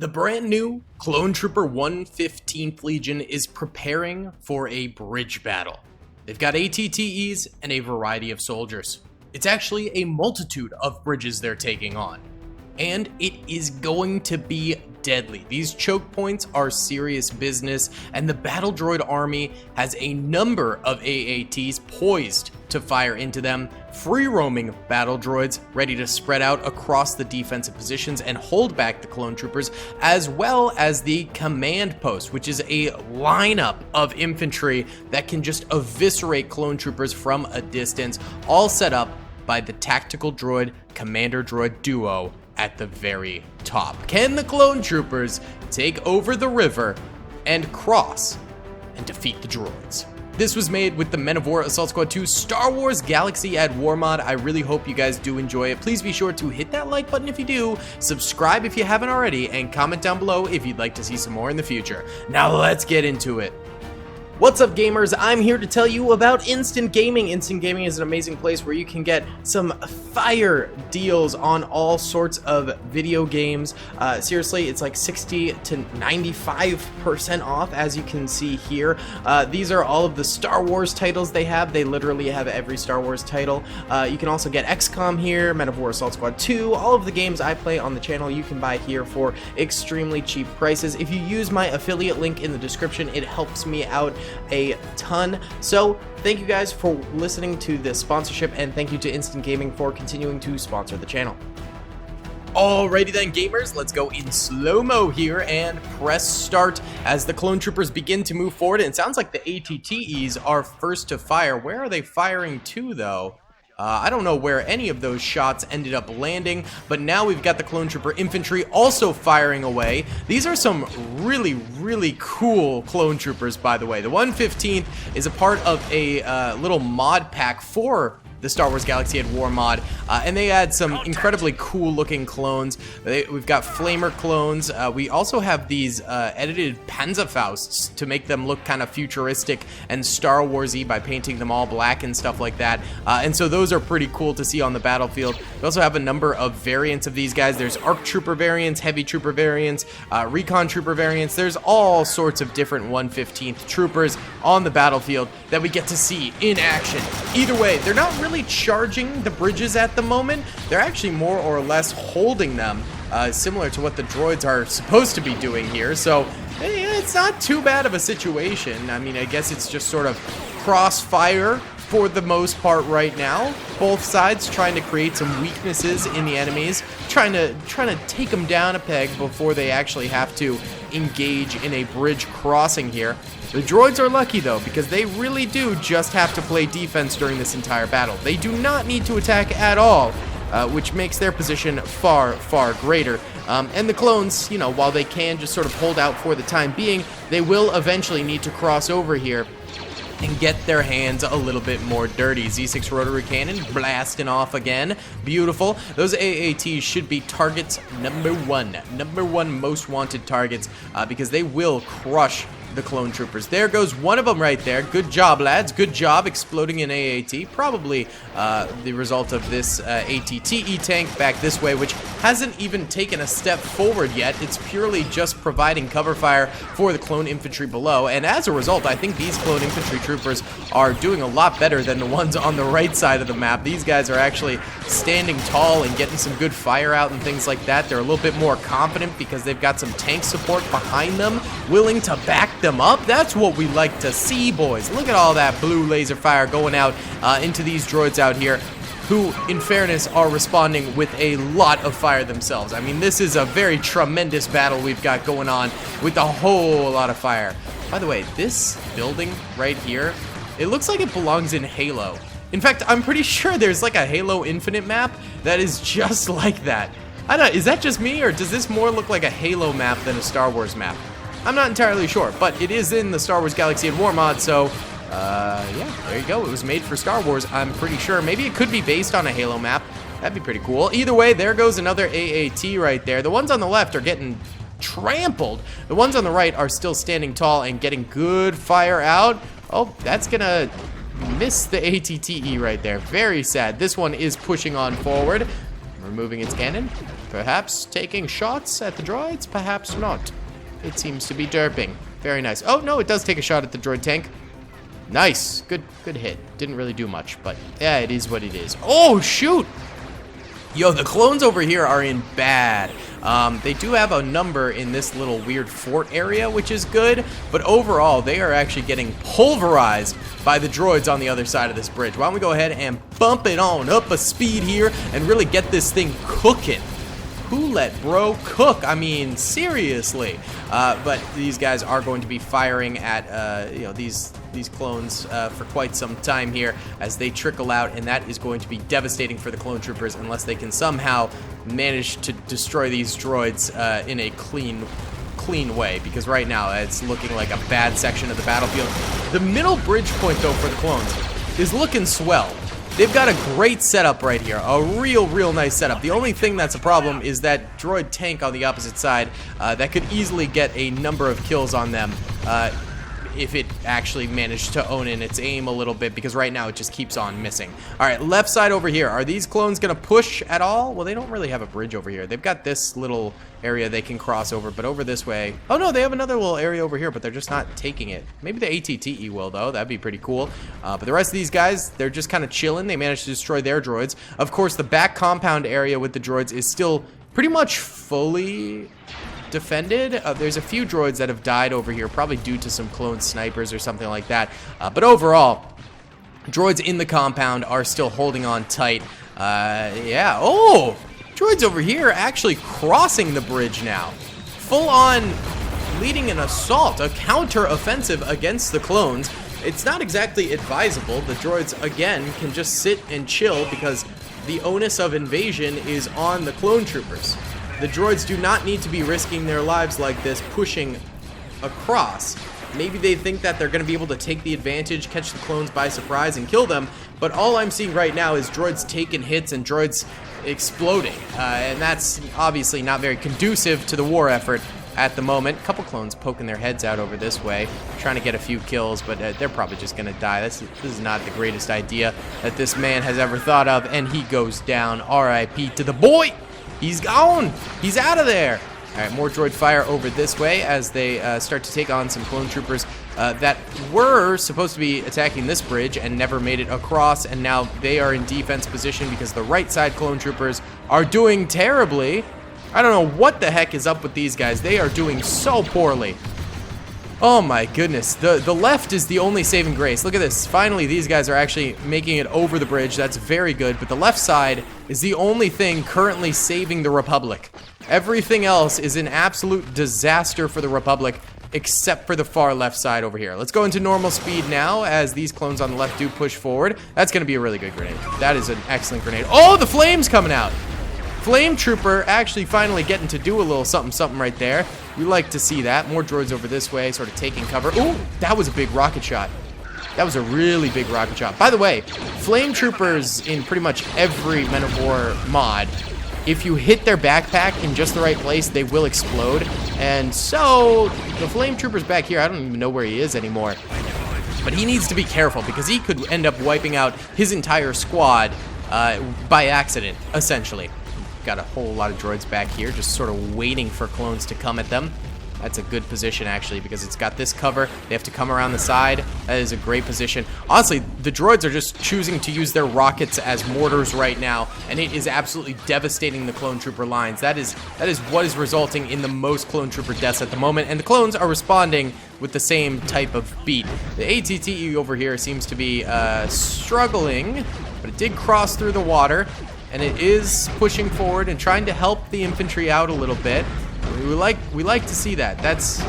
The brand new Clone Trooper 115th Legion is preparing for a bridge battle. They've got ATTEs and a variety of soldiers. It's actually a multitude of bridges they're taking on. And it is going to be deadly. These choke points are serious business, and the battle droid army has a number of AATs poised to fire into them, free-roaming battle droids ready to spread out across the defensive positions and hold back the clone troopers, as well as the command post, which is a lineup of infantry that can just eviscerate clone troopers from a distance, all set up by the tactical droid commander droid duo at the very top. Can the clone troopers take over the river and cross and defeat the droids? This was made with the Men of War Assault Squad 2 Star Wars Galaxy at War mod. I really hope you guys do enjoy it. Please be sure to hit that like button if you do, subscribe if you haven't already, and comment down below if you'd like to see some more in the future. Now let's get into it. What's up, gamers? I'm here to tell you about Instant Gaming. Instant Gaming is an amazing place where you can get some fire deals on all sorts of video games. Seriously, it's like 60 to 95% off, as you can see here. These are all of the Star Wars titles they have. They literally have every Star Wars title. You can also get XCOM here, Men of War Assault Squad 2, all of the games I play on the channel you can buy here for extremely cheap prices. If you use my affiliate link in the description, it helps me out a ton. So thank you guys for listening to this sponsorship, and thank you to Instant Gaming for continuing to sponsor the channel. Alrighty then, gamers, let's go in slow-mo here and press start as the clone troopers begin to move forward. And it sounds like the ATTEs are first to fire. Where are they firing to, though? I don't know where any of those shots ended up landing, but now we've got the clone trooper infantry also firing away. These are some really cool clone troopers, by the way. The 115th is a part of a little mod pack for the Star Wars Galaxy at War mod, and they add some incredibly cool looking clones. We've got flamer clones. We also have these edited Panzerfausts to make them look kind of futuristic and Star Wars-y by painting them all black and stuff like that. And so those are pretty cool to see on the battlefield. We also have a number of variants of these guys. There's ARC Trooper variants, Heavy Trooper variants, Recon Trooper variants. There's all sorts of different 115th troopers on the battlefield that we get to see in action. Either way, they're not really charging the bridges at the moment. They're actually more or less holding them, similar to what the droids are supposed to be doing here. So it's not too bad of a situation. I mean, I guess it's just sort of crossfire for the most part right now. Both sides trying to create some weaknesses in the enemies, trying to take them down a peg before they actually have to engage in a bridge crossing here. The droids are lucky though, because they really do just have to play defense during this entire battle. They do not need to attack at all, which makes their position far greater. And the clones, you know, while they can just sort of hold out for the time being, they will eventually need to cross over here and get their hands a little bit more dirty. Z6 rotary cannon blasting off again. Beautiful. Those AATs should be targets number one most wanted targets, because they will crush the clone troopers. There goes one of them right there. Good job, lads. Good job exploding an AAT. Probably the result of this ATTE tank back this way, which hasn't even taken a step forward yet. It's purely just providing cover fire for the clone infantry below, and as a result, I think these clone infantry troopers are doing a lot better than the ones on the right side of the map. These guys are actually standing tall and getting some good fire out and things like that. They're a little bit more confident because they've got some tank support behind them, willing to back them up. That's what we like to see, boys. Look at all that blue laser fire going out into these droids out here, who, in fairness, are responding with a lot of fire themselves. I mean, this is a very tremendous battle we've got going on with a whole lot of fire. By the way, this building right here, it looks like it belongs in Halo. In fact, I'm pretty sure there's like a Halo Infinite map that is just like that. I don't know, is that just me, or does this more look like a Halo map than a Star Wars map? I'm not entirely sure, but it is in the Star Wars Galaxy at War mod, so yeah, there you go. It was made for Star Wars, I'm pretty sure. Maybe it could be based on a Halo map. That'd be pretty cool. Either way, there goes another AAT right there. The ones on the left are getting trampled. The ones on the right are still standing tall and getting good fire out. Oh, that's gonna miss the ATTE right there. Very sad. This one is pushing on forward, removing its cannon. Perhaps taking shots at the droids, perhaps not. It seems to be derping. Very nice. Oh, no, it does take a shot at the droid tank. Nice. Good hit. Didn't really do much, but yeah, it is what it is. Oh, shoot! Yo, the clones over here are in bad. They do have a number in this little weird fort area, which is good, but overall, they are actually getting pulverized by the droids on the other side of this bridge. Why don't we go ahead and bump it on up a speed here and really get this thing cooking. Who let bro cook? I mean, seriously. But these guys are going to be firing at these clones for quite some time here as they trickle out, and that is going to be devastating for the clone troopers unless they can somehow manage to destroy these droids in a clean way, because right now it's looking like a bad section of the battlefield. The middle bridge point, though, for the clones is looking swell. They've got a great setup right here, a real nice setup. The only thing that's a problem is that droid tank on the opposite side that could easily get a number of kills on them if it actually managed to own in its aim a little bit, because right now it just keeps on missing. All right, left side over here. Are these clones going to push at all? Well, they don't really have a bridge over here. They've got this little area they can cross over, but over this way... Oh, no, they have another little area over here, but they're just not taking it. Maybe the ATTE will, though. That'd be pretty cool. But the rest of these guys, they're just kind of chilling. They managed to destroy their droids. Of course, the back compound area with the droids is still pretty much fully defended. There's a few droids that have died over here, probably due to some clone snipers or something like that. But overall, droids in the compound are still holding on tight. Yeah. Oh! Droids over here actually crossing the bridge now. Full on leading an assault, a counter-offensive against the clones. It's not exactly advisable. The droids, again, can just sit and chill because the onus of invasion is on the clone troopers. The droids do not need to be risking their lives like this, pushing across. Maybe they think that they're going to be able to take the advantage, catch the clones by surprise, and kill them. But all I'm seeing right now is droids taking hits and droids exploding. And that's obviously not very conducive to the war effort at the moment. A couple clones poking their heads out over this way, trying to get a few kills, but they're probably just going to die. This is not the greatest idea that this man has ever thought of, and he goes down. R.I.P. to the boy! He's gone! He's out of there! Alright, more droid fire over this way as they start to take on some clone troopers that were supposed to be attacking this bridge and never made it across, and now they are in defense position because the right side clone troopers are doing terribly. I don't know what the heck is up with these guys. They are doing so poorly. Oh my goodness. The left is the only saving grace. Look at this. Finally, these guys are actually making it over the bridge. That's very good. But the left side is the only thing currently saving the Republic. Everything else is an absolute disaster for the Republic, except for the far left side over here. Let's go into normal speed now as these clones on the left do push forward. That's going to be a really good grenade. That is an excellent grenade. Oh, the flame's coming out. Flame Trooper actually finally getting to do a little something right there. We like to see that. More droids over this way, sort of taking cover. Ooh, that was a big rocket shot. That was a really big rocket shot. By the way, Flame Troopers in pretty much every Men of War mod, if you hit their backpack in just the right place, they will explode. And so, the Flame Trooper's back here, I don't even know where he is anymore. But he needs to be careful because he could end up wiping out his entire squad by accident, essentially. Got a whole lot of droids back here, just sort of waiting for clones to come at them. That's a good position, actually, because it's got this cover. They have to come around the side. That is a great position. Honestly, the droids are just choosing to use their rockets as mortars right now, and it is absolutely devastating the clone trooper lines. That is what is resulting in the most clone trooper deaths at the moment, and the clones are responding with the same type of beat. The ATTE over here seems to be struggling, but it did cross through the water. And it is pushing forward and trying to help the infantry out a little bit. We like to see that. That's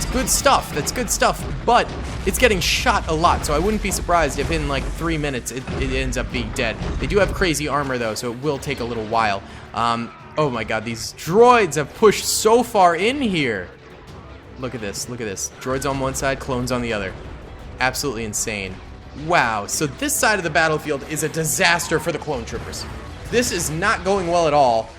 good stuff. That's good stuff. But it's getting shot a lot, so I wouldn't be surprised if in like 3 minutes it ends up being dead. They do have crazy armor though, so it will take a little while. Oh my god, these droids have pushed so far in here. Look at this. Look at this. Droids on one side, clones on the other. Absolutely insane. Wow. So this side of the battlefield is a disaster for the clone troopers. This is not going well at all.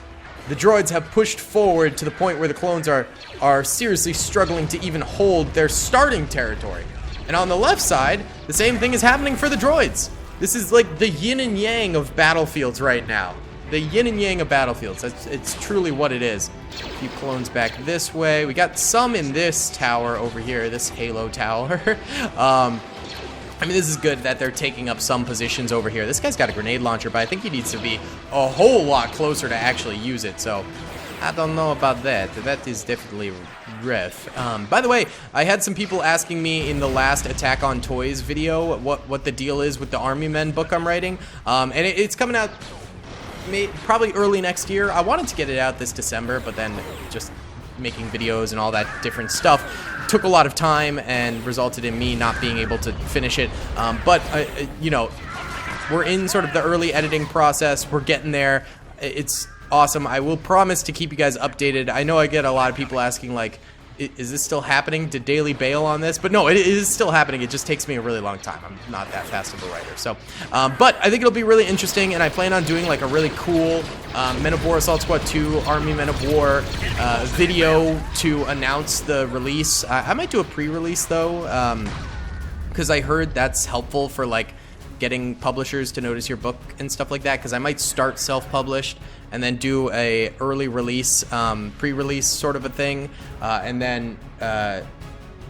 The droids have pushed forward to the point where the clones are seriously struggling to even hold their starting territory. And on the left side, the same thing is happening for the droids. This is like the yin and yang of battlefields right now. the yin and yang of battlefields. It's truly what it is. A few clones back this way. We got some in this tower over here, this Halo tower. I mean, this is good that they're taking up some positions over here. This guy's got a grenade launcher, but I think he needs to be a whole lot closer to actually use it. So I don't know about that. That is definitely rough. By the way, I had some people asking me in the last Attack on Toys video what the deal is with the Army Men book I'm writing. And it's coming out probably early next year. I wanted to get it out this December, but then just making videos and all that different stuff took a lot of time and resulted in me not being able to finish it. But you know, we're in sort of the early editing process. We're getting there. It's awesome. I will promise to keep you guys updated. I know I get a lot of people asking, like, is this still happening? Did Daily bail on this? But no, it is still happening. It just takes me a really long time. I'm not that fast of a writer. So, but I think it'll be really interesting, and I plan on doing like a really cool Men of War Assault Squad 2 Army Men of War video to announce the release. I might do a pre-release though, because I heard that's helpful for like getting publishers to notice your book and stuff like that, because I might start self-published and then do a early release, pre-release sort of a thing, and then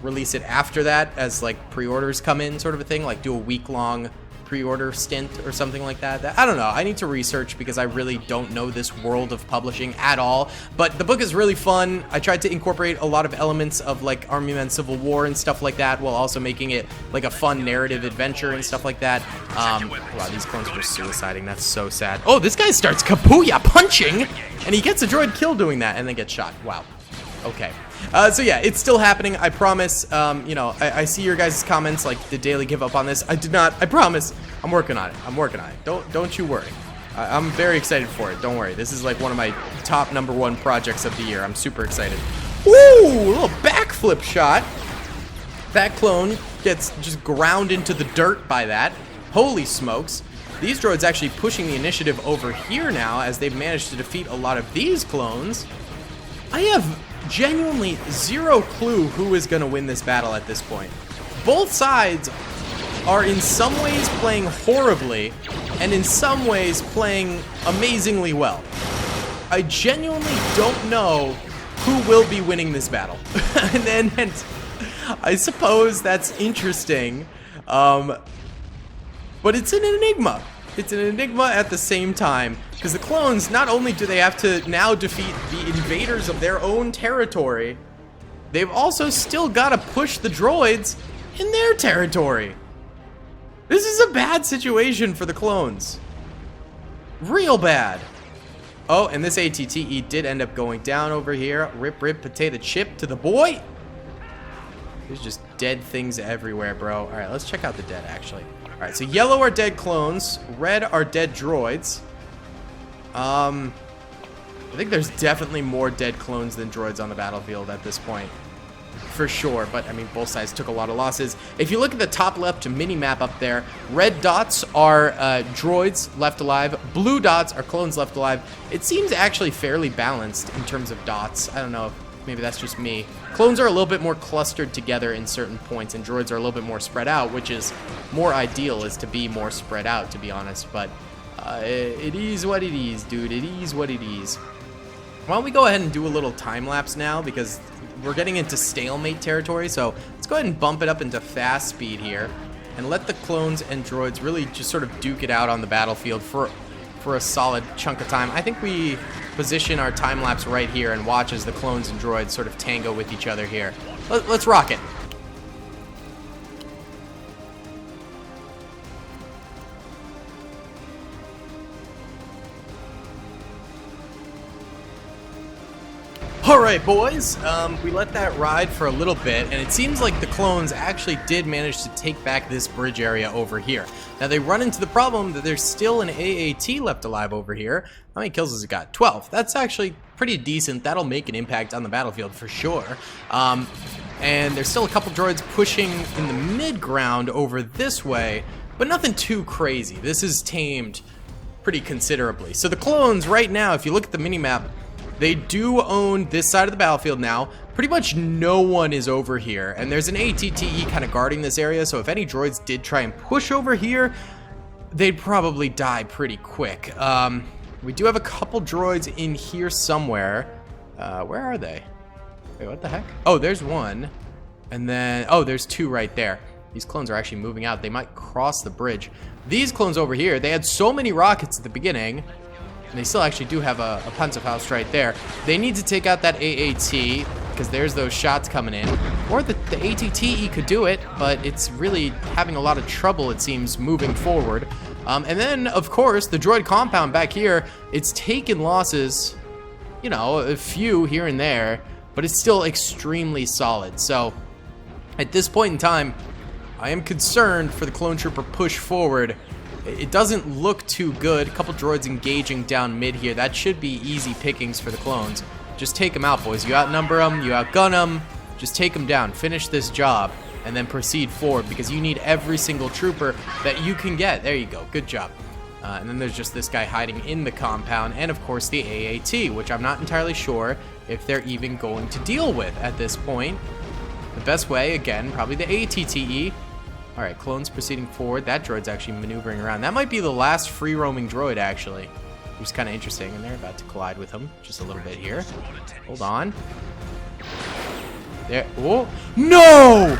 release it after that as like pre-orders come in sort of a thing, like do a week-long pre-order stint or something like that. I don't know. I need to research because I really don't know this world of publishing at all. But the book is really fun. I tried to incorporate a lot of elements of like Army Men Civil War and stuff like that, while also making it like a fun narrative adventure and stuff like that. Wow, these clones were suiciding. That's so sad. Oh, this guy starts Kapuya punching, and he gets a droid kill doing that, and then gets shot. Wow. Okay. So yeah, it's still happening, I promise. You know, I see your guys' comments like, did Daily give up on this? I did not, I promise. I'm working on it. I'm working on it. Don't you worry. I'm very excited for it. Don't worry. This is like one of my top #1 projects of the year. I'm super excited. Ooh, a little backflip shot. That clone gets just ground into the dirt by that. Holy smokes. These droids actually pushing the initiative over here now as they've managed to defeat a lot of these clones. I have genuinely zero clue who is going to win this battle at this point. Both sides are in some ways playing horribly and in some ways playing amazingly well. I genuinely don't know who will be winning this battle. and I suppose that's interesting, but it's an enigma. It's an enigma at the same time, because the clones, not only do they have to now defeat the invaders of their own territory, they've also still got to push the droids in their territory. This is a bad situation for the clones. Real bad. Oh, and this ATTE did end up going down over here. Rip, rip, potato chip to the boy. There's just dead things everywhere, bro. All right, let's check out the dead, actually. All right, so yellow are dead clones. Red are dead droids. I think there's definitely more dead clones than droids on the battlefield at this point. For sure, but I mean, both sides took a lot of losses. If you look at the top left mini-map up there, red dots are droids left alive. Blue dots are clones left alive. It seems actually fairly balanced in terms of dots. I don't know, maybe that's just me. Clones are a little bit more clustered together in certain points, and droids are a little bit more spread out, which is more ideal, is to be more spread out, to be honest. But it is what it is, dude. It is what it is. Why don't we go ahead and do a little time lapse now, because we're getting into stalemate territory. So let's go ahead and bump it up into fast speed here and let the clones and droids really just sort of duke it out on the battlefield for a solid chunk of time. I think we position our time lapse right here and watch as the clones and droids sort of tango with each other here. Let's rock it. Alright, boys, we let that ride for a little bit, and it seems like the clones actually did manage to take back this bridge area over here. Now, they run into the problem that there's still an AAT left alive over here. How many kills has it got? 12. That's actually pretty decent. That'll make an impact on the battlefield for sure. And there's still a couple droids pushing in the mid-ground over this way, but nothing too crazy. This is tamed pretty considerably. So the clones right now, if you look at the minimap, they do own this side of the battlefield now. Pretty much no one is over here, and there's an ATTE kind of guarding this area, so if any droids did try and push over here, they'd probably die pretty quick. We do have a couple droids in here somewhere. Where are they? Wait, what the heck? Oh, there's one. And then, oh, there's two right there. These clones are actually moving out. They might cross the bridge. These clones over here, they had so many rockets at the beginning. And they still actually do have a Panzerfaust right there. They need to take out that AAT, because there's those shots coming in. Or the ATTE could do it, but it's really having a lot of trouble, it seems, moving forward. And then, of course, the droid compound back here, it's taken losses, you know, a few here and there, but it's still extremely solid. So, at this point in time, I am concerned for the clone trooper push forward. It doesn't look too good. A couple droids engaging down mid here. That should be easy pickings for the clones. Just take them out, boys. You outnumber them, you outgun them. Just take them down, finish this job, and then proceed forward, because you need every single trooper that you can get. There you go. Good job. And then there's just this guy hiding in the compound, and of course the AAT, which I'm not entirely sure if they're even going to deal with at this point. The best way, again, probably the ATTE. Alright, clones proceeding forward. That droid's actually maneuvering around. That might be the last free-roaming droid, actually. Which is kind of interesting, and they're about to collide with him just a little bit here. Hold on. There. Oh, no!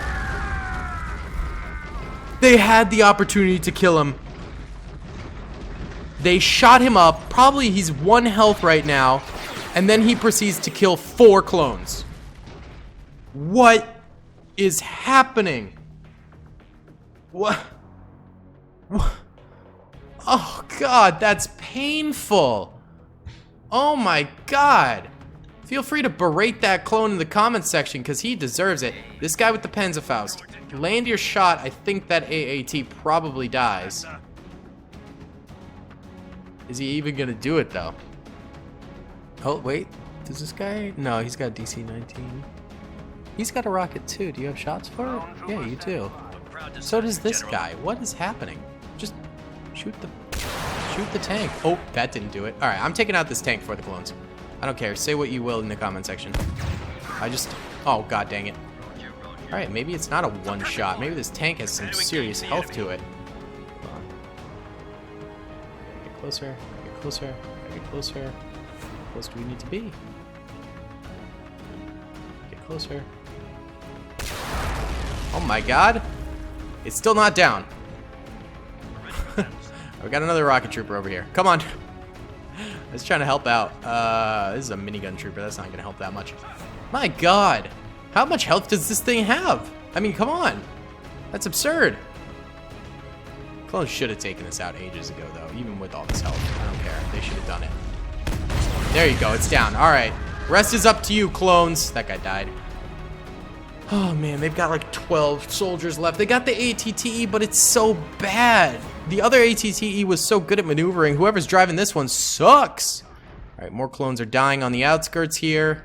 They had the opportunity to kill him. They shot him up. Probably he's 1 health right now. And then he proceeds to kill 4 clones. What is happening? What? Oh, God, that's painful. Oh, my God. Feel free to berate that clone in the comments section, because he deserves it. This guy with the Panzerfaust. Land your shot. I think that AAT probably dies. Is he even going to do it, though? Oh, wait. Does this guy? No, he's got DC-19. He's got a rocket, too. Do you have shots for it? Yeah, you do. So does this guy. What is happening? Just shoot the tank. Oh, that didn't do it. All right, I'm taking out this tank for the clones. I don't care. Say what you will in the comment section. Oh, God dang it. All right, maybe it's not a one-shot. Maybe this tank has some serious health to it. Hold on. Get closer. Get closer. Get closer. How close do we need to be? Get closer. Oh, my God. It's still not down. We got another rocket trooper over here. Come on. Let's try to help out. This is a minigun trooper. That's not going to help that much. My God. How much health does this thing have? I mean, come on. That's absurd. Clones should have taken this out ages ago, though. Even with all this health. I don't care. They should have done it. There you go. It's down. All right. Rest is up to you, clones. That guy died. Oh, man. They've got like 12 soldiers left. They got the ATTE, but it's so bad. The other ATTE was so good at maneuvering. Whoever's driving this one sucks. All right, more clones are dying on the outskirts here.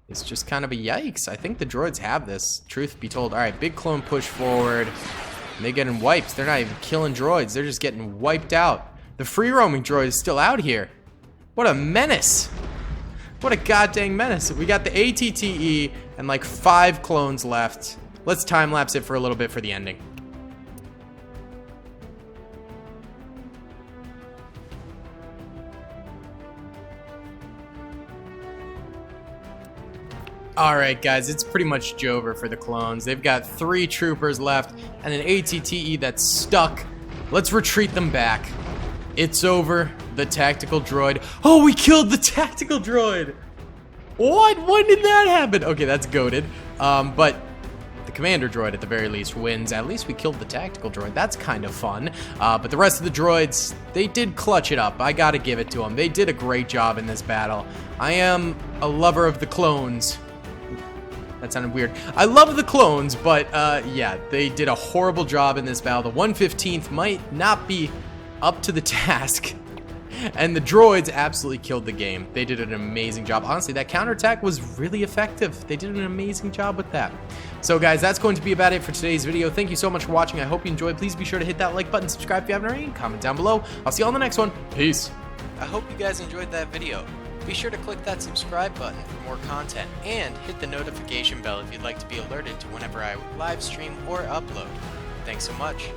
It's just kind of a yikes. I think the droids have this, truth be told. All right, big clone push forward. And they're getting wiped. They're not even killing droids. They're just getting wiped out. The free-roaming droid is still out here. What a menace. What a goddamn menace. We got the ATTE and like 5 clones left. Let's time-lapse it for a little bit for the ending. Alright guys, it's pretty much Jover for the clones. They've got 3 troopers left and an ATTE that's stuck. Let's retreat them back. It's over. The tactical droid. Oh, we killed the tactical droid! What? When did that happen? Okay, that's goated. But the commander droid at the very least wins. At least we killed the tactical droid. That's kind of fun. But the rest of the droids, they did clutch it up. I gotta give it to them. They did a great job in this battle. I am a lover of the clones. That sounded weird. I love the clones, but yeah, they did a horrible job in this battle. The 115th might not be up to the task. And the droids absolutely killed the game. They did an amazing job. Honestly, that counterattack was really effective. They did an amazing job with that. So guys, that's going to be about it for today's video. Thank you so much for watching. I hope you enjoyed. Please be sure to hit that like button, subscribe if you haven't already, and comment down below. I'll see you on the next one. Peace. I hope you guys enjoyed that video. Be sure to click that subscribe button for more content, and hit the notification bell if you'd like to be alerted to whenever I live stream or upload. Thanks so much.